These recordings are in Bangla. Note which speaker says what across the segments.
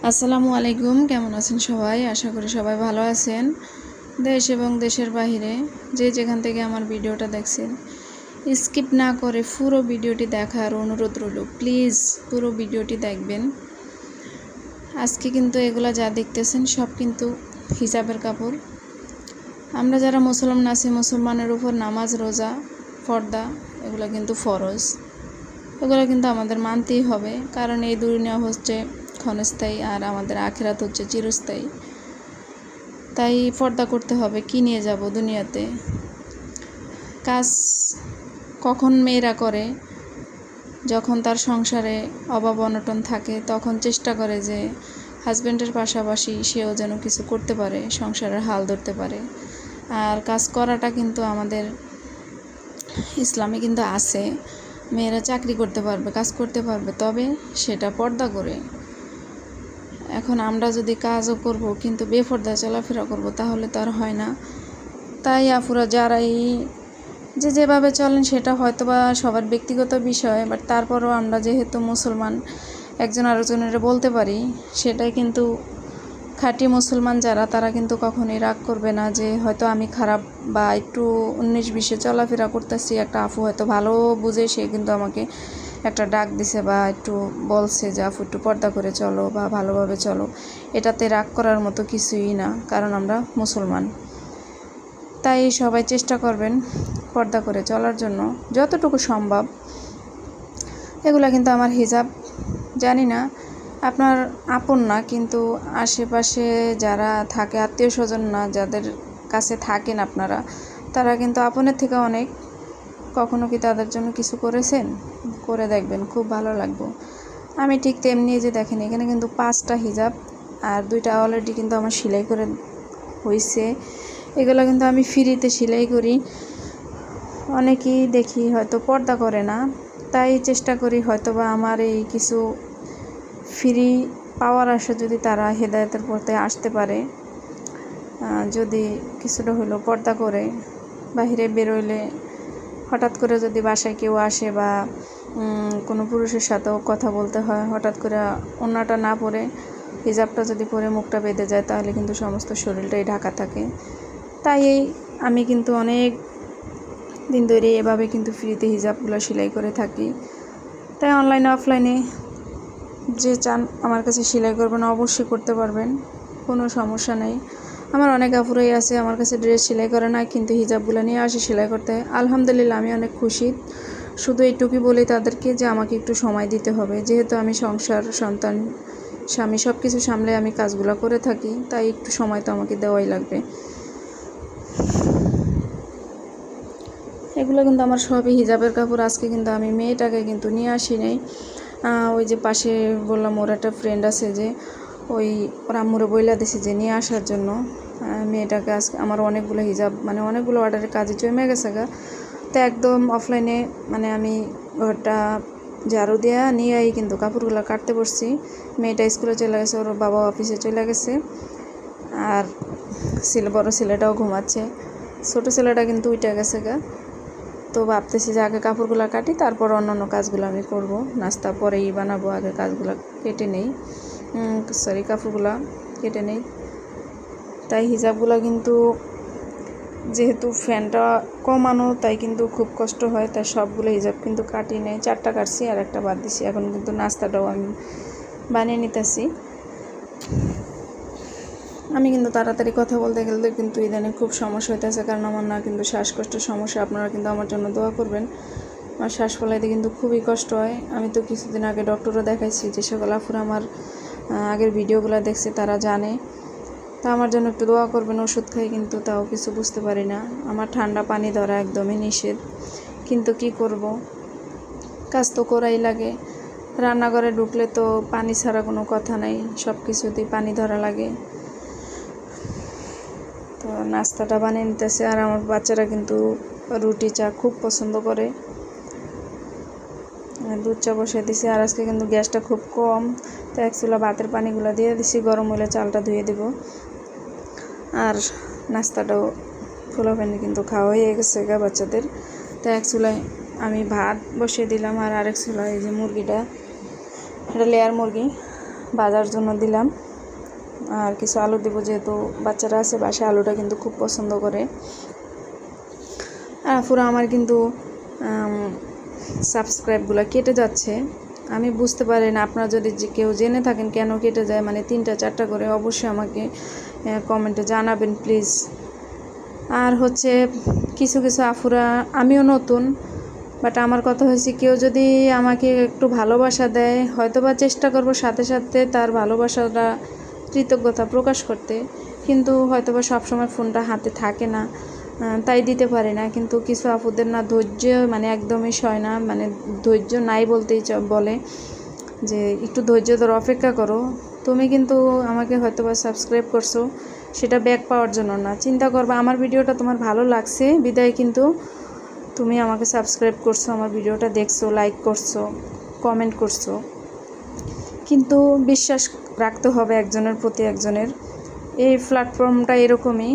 Speaker 1: আসসালামু আলাইকুম, কেমন আছেন সবাই? আশা করি সবাই ভালো আছেন। দেশ এবং দেশের বাইরে যে যেখান থেকে আমার ভিডিওটা দেখছেন, স্কিপ না করে পুরো ভিডিওটি দেখার অনুরোধ রইল। প্লিজ পুরো ভিডিওটি দেখবেন। আজকে কিন্তু এগুলা যা দেখতেছেন সব কিন্তু হিজাবের কাপড়। আমরা যারা মুসলমান আছি, মুসলমানের উপর নামাজ, রোজা, পর্দা এগুলো কিন্তু ফরজ। এগুলো কিন্তু আমাদের মানতেই হবে, কারণ এই দুনিয়া হচ্ছে ক্ষণস্থায়ী আর আমাদের আখিরাত হচ্ছে চিরস্থায়ী। তাই পর্দা করতে হবে। কি নিয়ে যাব দুনিয়াতে? কাজ কখন মেয়েরা করে? যখন তার সংসারে অভাব অনটন থাকে, তখন চেষ্টা করে যে হাজব্যান্ডের পাশাপাশি সেও যেন কিছু করতে পারে, সংসারের হাল ধরতে পারে। আর কাজ করাটা কিন্তু আমাদের ইসলামে কিন্তু আছে, মেয়েরা চাকরি করতে পারবে, কাজ করতে পারবে, তবে সেটা পর্দা করে। এখন আমরা যদি কাজও করব কিন্তু বেপর্দায় চলাফেরা করব, তাহলে তো আর হয় না। তাই আপুরা যারাই যেভাবে চলেন সেটা হয়তো বা সবার ব্যক্তিগত বিষয়, বাট তারপরও আমরা যেহেতু মুসলমান, একজন আরেকজনের বলতে পারি, সেটাই কিন্তু খাঁটি মুসলমান যারা, তারা কিন্তু কখনোই রাগ করবে না যে হয়তো আমি খারাপ বা একটু 19-20 চলাফেরা করতেছি, একটা আপু হয়তো ভালো বুঝে সে কিন্তু আমাকে একটা ডাক দিছে বা একটু বলছে যে আপু একটু পর্দা করে চলো বা ভালোভাবে চলো। এটাতে রাগ করার মতো কিছুই না, কারণ আমরা মুসলমান। তাই সবাই চেষ্টা করবেন পর্দা করে চলার জন্য যতটুকু সম্ভব। এগুলা কিন্তু আমার হিজাব, জানি না আপনার আপন না, কিন্তু আশেপাশে যারা থাকে, আত্মীয় স্বজন না, যাদের কাছে থাকেন আপনারা, তারা কিন্তু আপনের থেকে অনেক। কখনো কি তাদের জন্য কিছু করেছেন? করে দেখবেন, খুব ভালো লাগবে। আমি ঠিক তেমনি যে দেখেন, এখানে কিন্তু 5টা হিজাব আর 2টা অলরেডি কিন্তু আমার সেলাই করে হয়েছে। এগুলো কিন্তু আমি ফ্রিতে সেলাই করি। অনেকেই দেখি হয়তো পর্দা করে না, তাই চেষ্টা করি হয়তো বা আমার এই কিছু ফ্রি পাওয়ার আসে যদি তারা হেদায়েতের পথে আসতে পারে, যদি কিছুটা হলেও পর্দা করে। বাইরে বেরোইলে হঠাৎ করে যদি বাসায় কেউ আসে বা কোনো পুরুষের সাথেও কথা বলতে হয়, হঠাৎ করে ওড়নাটা না পরে হিজাবটা যদি পরে মুখটা বেঁধে যায়, তাহলে কিন্তু সমস্ত শরীরটাই ঢাকা থাকে। তাই আমি কিন্তু অনেক দিন ধরে এভাবে কিন্তু ফ্রিতে হিজাবগুলো সেলাই করে থাকি। তাই অনলাইনে অফলাইনে যে চান আমার কাছে সেলাই করবেন, অবশ্যই করতে পারবেন, কোনো সমস্যা নেই। আমার অনেক আপুরাই আছে আমার কাছে ড্রেস সেলাই করে না, কিন্তু হিজাবগুলো নিয়ে আসে সেলাই করতে। আলহামদুলিল্লাহ, আমি অনেক খুশি। শুধু এইটুকুই বলি তাদেরকে যে আমাকে একটু সময় দিতে হবে, যেহেতু আমি সংসার, সন্তান, স্বামী সব কিছু সামলে আমি কাজগুলো করে থাকি, তাই একটু সময় তো আমাকে দেওয়াই লাগবে। এগুলো কিন্তু আমার সবই হিজাবের কাপড়। আজকে কিন্তু আমি মেয়েটাকে কিন্তু নিয়ে আসি নাই। ওই যে পাশে বললাম ওর একটা ফ্রেন্ড আছে, যে ওই ওর আম্মুরে বইলা দিছে যে নিয়ে আসার জন্য মেয়েটাকে। আজকে আমার অনেকগুলো হিজাব, মানে অনেকগুলো অর্ডারের কাজে জমে গেছে গা। তো একদম অফলাইনে মানে আমি ঘরটা ঝাড়ু দেওয়া নিয়েই কিন্তু কাপড়গুলো কাটতে বসছি। মেয়েটা স্কুলে চলে গেছে, ওর বাবা অফিসে চলে গেছে, আর বড় ছেলেটাও ঘুমাচ্ছে, ছোটো ছেলেটা কিন্তু উঠে গেছে গা। তো ভাবতেছি যে আগে কাপড়গুলো কাটি, তারপর অন্যান্য কাজগুলো আমি করব। নাস্তা পরেই বানাবো, আগে কাজগুলো কেটে নেই, কাপড়গুলো কেটে নেই। তাই হিজাবগুলো কিন্তু যেহেতু ফ্যানটা কমানো, তাই কিন্তু খুব কষ্ট হয়, তাই সবগুলো হিজাব কিন্তু কাটি নেই। 4টা কাটছি আর একটা বাদ দিছি। এখন কিন্তু নাস্তাটাও আমি বানিয়ে নিতেছি। আমি কিন্তু তাড়াতাড়ি কথা বলতে গেলে কিন্তু ইদানিং খুব সমস্যা হইতেছে, কারণ আমার না কিন্তু শ্বাসকষ্টের সমস্যা। আপনারা কিন্তু আমার জন্য দোয়া করবেন। আমার শ্বাস ফলাইতে কিন্তু খুবই কষ্ট হয়। আমি তো কিছুদিন আগে ডক্টরও দেখাইছি, যে সকল আপুরা আমার আগের ভিডিওগুলো দেখছে তারা জানে। তা আমার জন্য একটু দোয়া করবেন। ওষুধ খাই কিন্তু তাও কিছু বুঝতে পারি না। আমার ঠান্ডা পানি ধরা একদমই নিষেধ, কিন্তু কি করব, কাজ তো করাই লাগে। রান্নাঘরে ঢুকলে তো পানি ছাড়া কোনো কথা নাই, সব কিছুতেই পানি ধরা লাগে। তো নাস্তাটা বানিয়ে নিতেছে। আর আমার বাচ্চারা কিন্তু রুটি চা খুব পছন্দ করে। দুধ চা বসিয়ে দিছি। আর আজকে কিন্তু গ্যাসটা খুব কম, তো এক চুলা ভাতের পানিগুলো দিয়ে দিছি, গরম হলে চালটা ধুয়ে দেব। আর নাস্তাটাও পোলাপানি কিন্তু খাওয়া হয়ে গেছে বাচ্চাদের। তো এক চুলায় আমি ভাত বসিয়ে দিলাম, আর আরেক চুলায় এই যে মুরগিটা, এটা লেয়ার মুরগি ভাজার জন্য দিলাম। আর কিছু আলু দেবো, যেহেতু বাচ্চারা আছে বাসায়, আলুটা কিন্তু খুব পছন্দ করে। আর পুরো আমার কিন্তু সাবস্ক্রাইবগুলো কেটে যাচ্ছে, আমি বুঝতে পারি না। আপনারা যদি কেউ জেনে থাকেন কেন কেটে যায়, মানে 3-4টা করে, অবশ্যই আমাকে কমেন্টে জানাবেন প্লিজ। আর হচ্ছে কিছু কিছু আফুরা, আমিও নতুন, বাট আমার কথা হয়েছে, কেউ যদি আমাকে একটু ভালোবাসা দেয়, হয়তো বা চেষ্টা করব সাথে সাথে তার ভালোবাসাটা, কৃতজ্ঞতা প্রকাশ করতে, কিন্তু হয়তো বা সবসময় ফোনটা হাতে থাকে না, তাই দিতে পারি না। কিন্তু কিছু আপুদের না ধৈর্য মানে একদমই সয় না, মানে ধৈর্য নাই বলতেই বলে যে একটু ধৈর্য ধরো, অপেক্ষা করো। তুমি কিন্তু আমাকে হয়তো বা সাবস্ক্রাইব করছো, সেটা ব্যাক পাওয়ার জন্য না। চিন্তা করবা আমার ভিডিওটা তোমার ভালো লাগছে বিদায় কিন্তু তুমি আমাকে সাবস্ক্রাইব করছো, আমার ভিডিওটা দেখছো, লাইক করছো, কমেন্ট করছো। কিন্তু বিশ্বাস রাখতে হবে একজনের প্রতি একজনের। এই প্ল্যাটফর্মটা এরকমই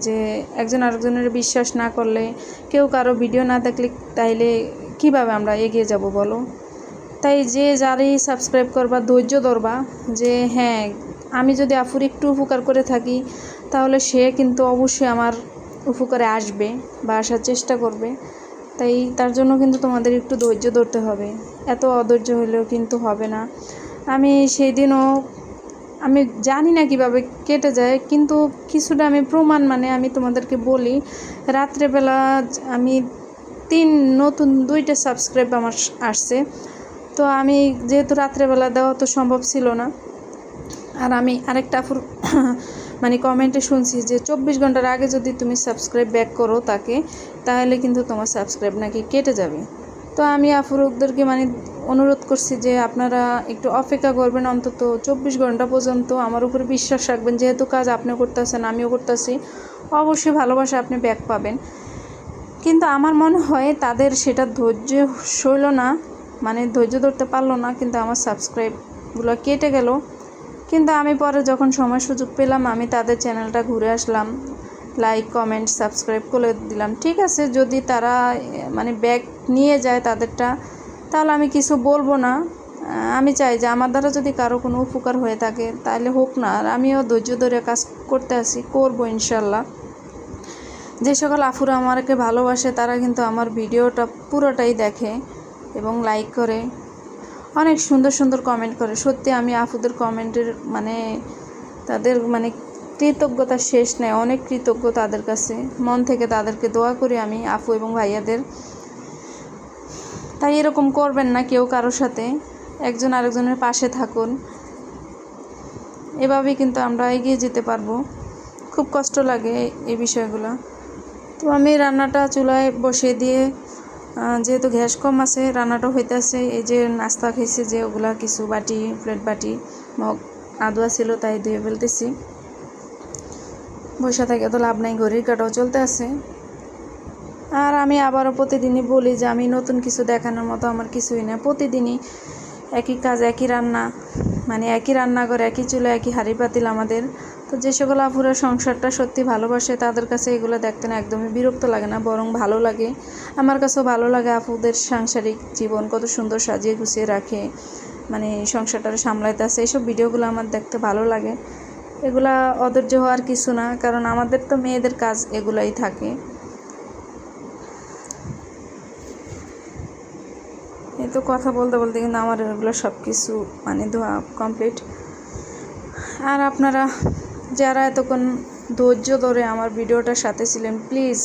Speaker 1: যে একজন আরেকজনের বিশ্বাস না করলে, কেউ কারো ভিডিও না দেখলে, তাইলে কিভাবে আমরা এগিয়ে যাব বলো? তাই যে যারই সাবস্ক্রাইব করবা, ধৈর্য ধরবা যে হ্যাঁ, আমি যদি আফুর একটু উপকার করে থাকি, তাহলে সে কিন্তু অবশ্যই আমার উপকারে আসবে বা আসার চেষ্টা করবে। তাই তার জন্য কিন্তু তোমাদের একটু ধৈর্য ধরতে হবে, এত অধৈর্য হলেও কিন্তু হবে না। আমি সেই দিনও, আমি জানি না কিভাবে কেটে যায়, কিন্তু কিছুটা আমি প্রমাণ, মানে আমি তোমাদেরকে বলি, রাত্রেবেলা আমি নতুন 2টা সাবস্ক্রাইব আমার আসছে। তো আমি যেহেতু রাত্রেবেলা দেওয়া তো সম্ভব ছিল না, আর আমি আরেকটা আপুর মানে কমেন্টে শুনছি যে 24 ঘন্টার আগে যদি তুমি সাবস্ক্রাইব ব্যাক করো তাকে, তাহলে কিন্তু তোমার সাবস্ক্রাইব নাকি কেটে যাবে। তো আমি আপুরদেরকে মানে অনুরোধ করছি যে আপনারা একটু অপেক্ষা করবেন, অন্তত 24 ঘন্টা পর্যন্ত আমার উপরে বিশ্বাস রাখবেন। যেহেতু কাজ আপনিও করতেছেন, আমিও করতেছি, অবশ্যই ভালোবাসা আপনি ব্যাক পাবেন। কিন্তু আমার মনে হয় তাদের সেটা ধৈর্য সইল না, মানে ধৈর্য ধরতে পারলো না, কিন্তু আমার সাবস্ক্রাইবগুলো কেটে গেল। কিন্তু আমি পরে যখন সময় সুযোগ পেলাম, আমি তাদের চ্যানেলটা ঘুরে আসলাম, লাইক কমেন্ট সাবস্ক্রাইব করে দিলাম। ঠিক আছে, যদি তারা মানে ব্যাক নিয়ে যায় তাদেরটা, তাহলে আমি কিছু বলবো না। আমি চাই যে আমার দ্বারা যদি কারো কোনো উপকার হয়ে থাকে তাহলে হোক না, আর আমিও ধৈর্য ধরে কাজ করতে আসি, করবো ইনশাল্লাহ। যে সকল আফুরা আমাকে ভালোবাসে তারা কিন্তু আমার ভিডিওটা পুরোটাই দেখে এবং লাইক করে, অনেক সুন্দর সুন্দর কমেন্ট করে। সত্যি আমি আফুদের কমেন্টের মানে তাদের মানে কৃতজ্ঞতা শেষ নেই, অনেক কৃতজ্ঞ তাদের কাছে, মন থেকে তাদেরকে দোয়া করি আমি আফু এবং ভাইয়াদের। তাই এরকম করবেন না কেউ কারোর সাথে, একজন আরেকজনের পাশে থাকুন, এভাবেই কিন্তু আমরা এগিয়ে যেতে পারবো। খুব কষ্ট লাগে এই বিষয়গুলো। তো আমি রান্নাটা চুলায় বসিয়ে দিয়ে, যেহেতু গ্যাস কম আছে, রান্নাটা হইতেছে। এই যে নাস্তা খেয়েছি যে ওগুলা কিছু বাটি, প্লেট বাটি, মগ আদুয়া ছিল তাই ধুয়ে ফেলতেছি। বসে থাকে তো লাভ নাই, ঘড়ির কাটাও চলতে আছে। আর আমি আবারও প্রতিদিনই বলি যে আমি নতুন কিছু দেখানোর মতো আমার কিছুই না। প্রতিদিনই একই কাজ, একই রান্না, মানে একই রান্নাঘর, একই চুলা, একই হাঁড়ি পাতিল আমাদের। তো যে সকল আপুরা সংসারটা সত্যি ভালোবাসে তাদের কাছে এগুলো দেখতে না একদমই বিরক্ত লাগে না, বরং ভালো লাগে। আমার কাছেও ভালো লাগে আপুদের সাংসারিক জীবন কত সুন্দর সাজিয়ে গুছিয়ে রাখে, মানে সংসারটা সামলাইতে আছে। এইসব ভিডিওগুলো আমার দেখতে ভালো লাগে। এগুলা অধৈর্য হওয়ার কিছু না, কারণ আমাদের তো মেয়েদের কাজ এগুলাই থাকে। এই তো কথা বলতে বলতে কিন্তু আমার এগুলো সব কিছু মানে ধোয়া কমপ্লিট। আর আপনারা যারা এতক্ষণ ধৈর্য ধরে আমার ভিডিওটার সাথে ছিলেন, প্লিজ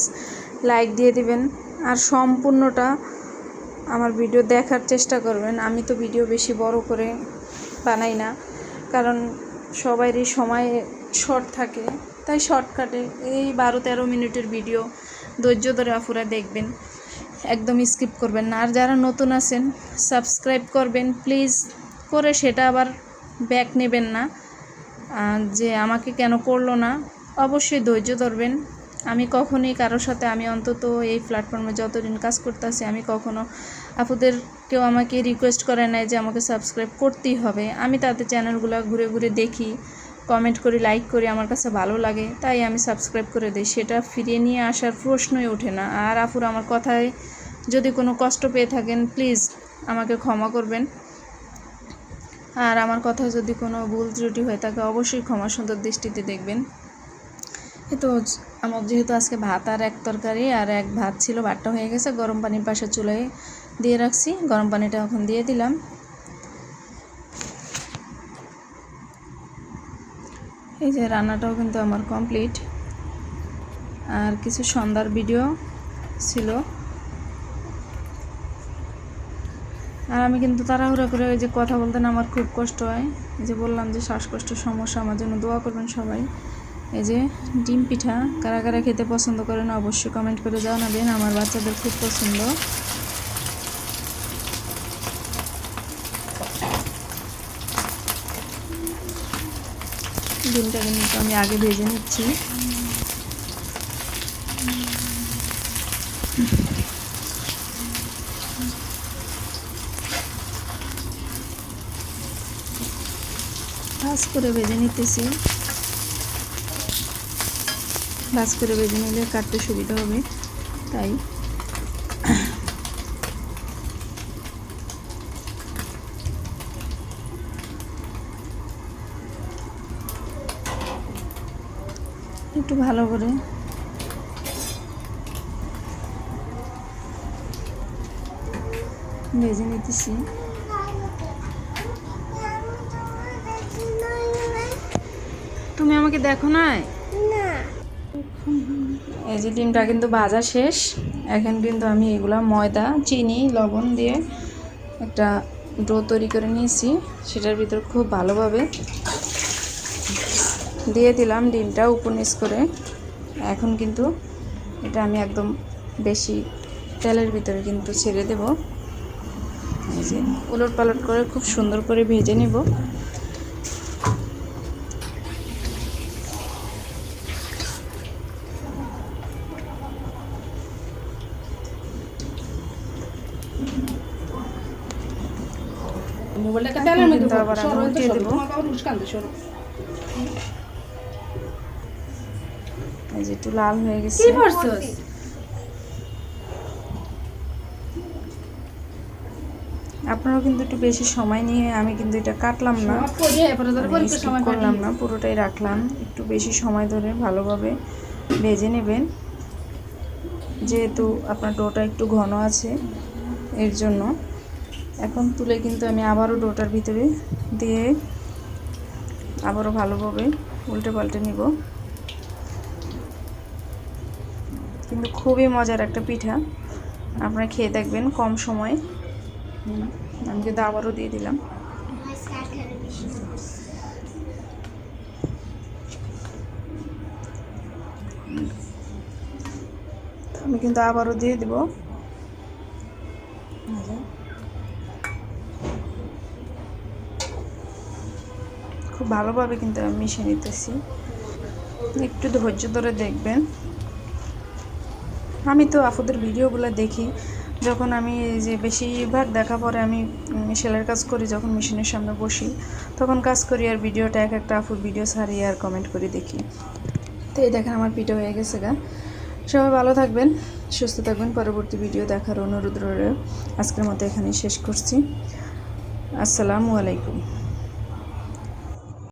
Speaker 1: লাইক দিয়ে দিবেন, আর সম্পূর্ণটা আমার ভিডিও দেখার চেষ্টা করবেন। আমি তো ভিডিও বেশি বড় করে বানাই না, কারণ সবারই সময় শর্ট থাকে, তাই শর্টকাটে এই 12-13 মিনিটের ভিডিও ধৈর্য ধরে আপুরা দেখবেন, একদম স্কিপ করবেন না। আর যারা নতুন আছেন সাবস্ক্রাইব করবেন প্লিজ করে, সেটা আবার ব্যাক নেবেন না যে আমাকে কেন করলো না। অবশ্যই ধৈর্য ধরবেন, আমি কখনোই কারোর সাথে, আমি অন্তত এই প্ল্যাটফর্মে যতদিন কাজ করতেছি আমি কখনো আপুদের কেউ আমাকে রিকোয়েস্ট করে নাই যে আমাকে সাবস্ক্রাইব করতেই হবে। আমি তাদের চ্যানেলগুলো ঘুরে ঘুরে দেখি, কমেন্ট করি, লাইক করি, আমার কাছে ভালো লাগে তাই আমি সাবস্ক্রাইব করে দিই। সেটা ফিরিয়ে নিয়ে আসার প্রশ্নই ওঠে না। আর আপুর আমার কথায় যদি কোনো কষ্ট পেয়ে থাকেন প্লিজ আমাকে ক্ষমা করবেন। আর আমার কথায় যদি কোনো ভুল ত্রুটি হয়ে থাকে অবশ্যই ক্ষমা সুন্দর দৃষ্টিতে দেখবেন। তো আমার যেহেতু আজকে ভাত আর এক তরকারি আর এক ভাত ছিল, ভাতটা হয়ে গেছে, গরম পানির পাশে চুলায় দিয়ে রাখছি, গরম পানিটা এখন দিয়ে দিলাম। এই যে রান্নাটাও কিন্তু আমার কমপ্লিট। আর কিছু সন্ধ্যার ভিডিও ছিল, আর আমি কিন্তু তাড়াহুড়া করে ওই যে কথা বলতে না আমার খুব কষ্ট হয়। এই যে বললাম যে শ্বাসকষ্টের সমস্যা, আমার জন্য দোয়া করবেন সবাই। এই যে ডিম পিঠা কারা কারা খেতে পছন্দ করেন অবশ্যই কমেন্ট করে জানাবেন, আমার বাচ্চাদের খুব পছন্দ। ডিমটা কিন্তু আমি আগে ভেজে নিচ্ছি। ভাজ করে ভেজে নিতেছি, ভাজ করে ভেজে নিলে কাটতে সুবিধা হবে তাই। একটু ভালো করে ভেজে নিতেছি। তুমি আমাকে দেখো না? এই যে ডিমটা কিন্তু ভাজা শেষ। এখন কিন্তু আমি এগুলা ময়দা, চিনি, লবণ দিয়ে একটা ডো তৈরি করে নিয়েছি, সেটার ভিতর খুব ভালোভাবে দিয়ে দিলাম ডিমটা উপর নিচ করে। এখন কিন্তু এটা আমি একদম বেশি তেলের ভিতরে কিন্তু ছেড়ে দেব। এই যে উলট পালট করে খুব সুন্দর করে ভেজে নেব। আবার আমি উল্টিয়ে দেবো। এই যে একটু লাল হয়ে গেছে। আপনারাও কিন্তু একটু বেশি সময় নিয়ে, আমি কিন্তু এটা কাটলাম না, স্কিপ করলাম না, পুরোটাই রাখলাম। একটু বেশি সময় ধরে ভালোভাবে ভেজে নেবেন, যেহেতু আপনার ডোটা একটু ঘন আছে এর জন্য। এখন তুলে কিন্তু আমি আবারও ডোটার ভিতরে দিয়ে আবারও ভালোভাবে উল্টে পাল্টে নিব। কিন্তু খুবই মজার একটা পিঠা, আপনারা খেয়ে দেখবেন কম সময়। আমি কিন্তু আবারও দিয়ে দিলাম। আমি কিন্তু আবারও দিয়ে দেব। খুব ভালোভাবে কিন্তু আমি মিশিয়ে নিতেছি, একটু ধৈর্য ধরে দেখবেন। আমি তো আপুদের ভিডিওগুলো দেখি, যখন আমি যে বেশিরভাগ দেখা পরে আমি সেলাইয়ের কাজ করি, যখন মেশিনের সামনে বসি তখন কাজ করি আর ভিডিওটা এক একটা আপুর ভিডিও ছাড়িয়ে আর কমেন্ট করে দেখি। তো এই দেখেন আমার পিঠা হয়ে গেছে গা। সবাই ভালো থাকবেন, সুস্থ থাকবেন। পরবর্তী ভিডিও দেখার অনুরোধ রইল। আজকের মতো এখানেই শেষ করছি। আসসালামু আলাইকুম।